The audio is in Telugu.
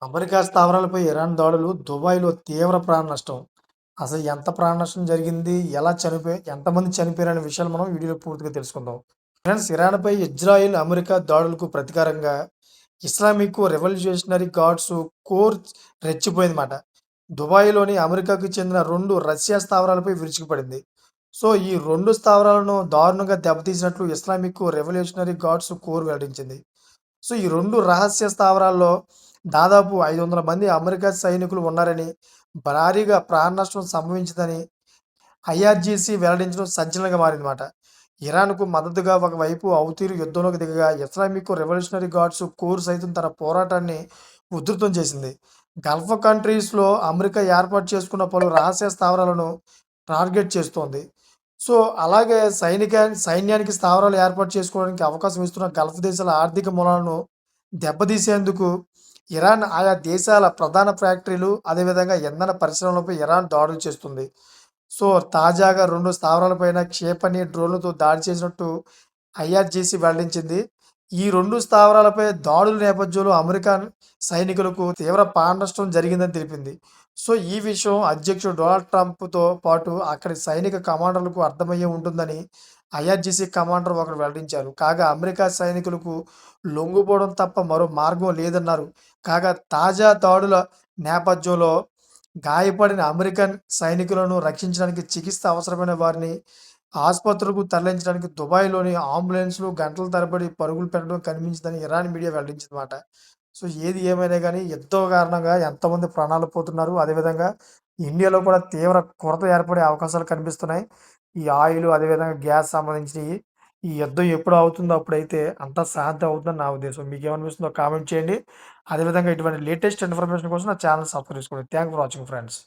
అమెరికా స్థావరాలపై ఇరాన్ దాడులు దుబాయ్‌లో తీవ్ర ప్రాణ నష్టం. అసలు ఎంత ప్రాణ నష్టం జరిగింది? ఎలా ఎంతమంది చనిపోయారనే విషయాలు మనం వీడియోలో పూర్తిగా తెలుసుకుందాం. ఫ్రెండ్స్, ఇరాన్‌పై ఇజ్రాయెల్, అమెరికా దాడులకు ప్రతీకారంగా ఇస్లామిక్ రెవల్యూషనరీ గార్డ్స్ కోర్ రెచ్చిపోయిందన్నమాట. దుబాయ్‌లోని అమెరికాకు చెందిన 2 రష్యా స్థావరాలపై విరుచుకుపడింది. సో, ఈ 2 స్థావరాలను దారుణంగా దెబ్బతీసినట్లు ఇస్లామిక్ రెవల్యూషనరీ గార్డ్స్ కోర్ వెల్లడించింది. సో, ఈ 2 రహస్య స్థావరాల్లో దాదాపు 500 మంది అమెరికా సైనికులు ఉన్నారని, భారీగా ప్రాణనష్టం సంభవించిందని ఐఆర్‌జీసీ వెల్లడించడం సంచలనంగా మారిందన్నమాట. ఇరాన్‌కు మద్దతుగా ఒకవైపు హౌతీలు యుద్ధంలోకి దిగగా, ఇస్లామిక్ రెవల్యూషనరీ గార్డ్స్ కోర్ సైతం తన పోరాటాన్ని ఉధృతం చేసింది. గల్ఫ్ కంట్రీస్‌లో అమెరికా ఏర్పాటు చేసుకున్న పలు రహస్య స్థావరాలను టార్గెట్ చేస్తోంది. సో, అలాగే సైన్యానికి స్థావరాలు ఏర్పాటు చేసుకోవడానికి అవకాశం ఇస్తున్న గల్ఫ్ దేశాల ఆర్థిక మూలాలను దెబ్బతీసేందుకు ఇరాన్ ఆయా దేశాల ప్రధాన ఫ్యాక్టరీలు, అదేవిధంగా ఇంధన పరిశ్రమలపై ఇరాన్ దాడులు చేస్తుంది. సో, తాజాగా 2 స్థావరాలపైన క్షేపణి, డ్రోన్లతో దాడి చేసినట్టు ఐఆర్‌జీసీ వెల్లడించింది. ఈ 2 స్థావరాలపై దాడుల నేపథ్యంలో అమెరికా సైనికులకు తీవ్ర ప్రాణనష్టం జరిగిందని తెలిపింది. సో, ఈ విషయం అధ్యక్షుడు డొనాల్డ్ ట్రంప్‌తో పాటు అక్కడి సైనిక కమాండర్లకు అర్థమయ్యే ఉంటుందని ఐఆర్‌జీసీ కమాండర్ ఒకరు వెల్లడించారు. కాగా అమెరికా సైనికులకు లొంగిపోవడం తప్ప మరో మార్గం లేదన్నారు. కాగా తాజా దాడుల నేపథ్యంలో గాయపడిన అమెరికన్ సైనికులను రక్షించడానికి చికిత్స అవసరమైన వారిని ఆసుపత్రులకు తరలించడానికి దుబాయ్‌లోని అంబులెన్స్‌లు గంటల తరబడి పరుగులు పెట్టడం కనిపించిందని ఇరాన్ మీడియా వెల్లడించిందన్నమాట. సో, ఏది ఏమైనా గాని యుద్ధం కారణంగా ఎంతోమంది ప్రాణాలు పోతున్నారు. అదేవిధంగా ఇండియాలో కూడా తీవ్ర కొరత ఏర్పడే అవకాశాలు కనిపిస్తున్నాయి. ఈ ఆయిలు, అదేవిధంగా గ్యాస్ సంబంధించినయి. ఈ యుద్ధం ఎప్పుడు అవుతుందో అప్పుడైతే అంతా శాంతి అవుతుందని నా ఉద్దేశం. మీకేమనిపిస్తుందో కామెంట్ చేయండి. అదేవిధంగా ఇటువంటి లేటెస్ట్ ఇన్ఫర్మేషన్ కోసం నా ఛానెల్ సబ్స్క్రైబ్ చేసుకోండి. Thank for watching friends.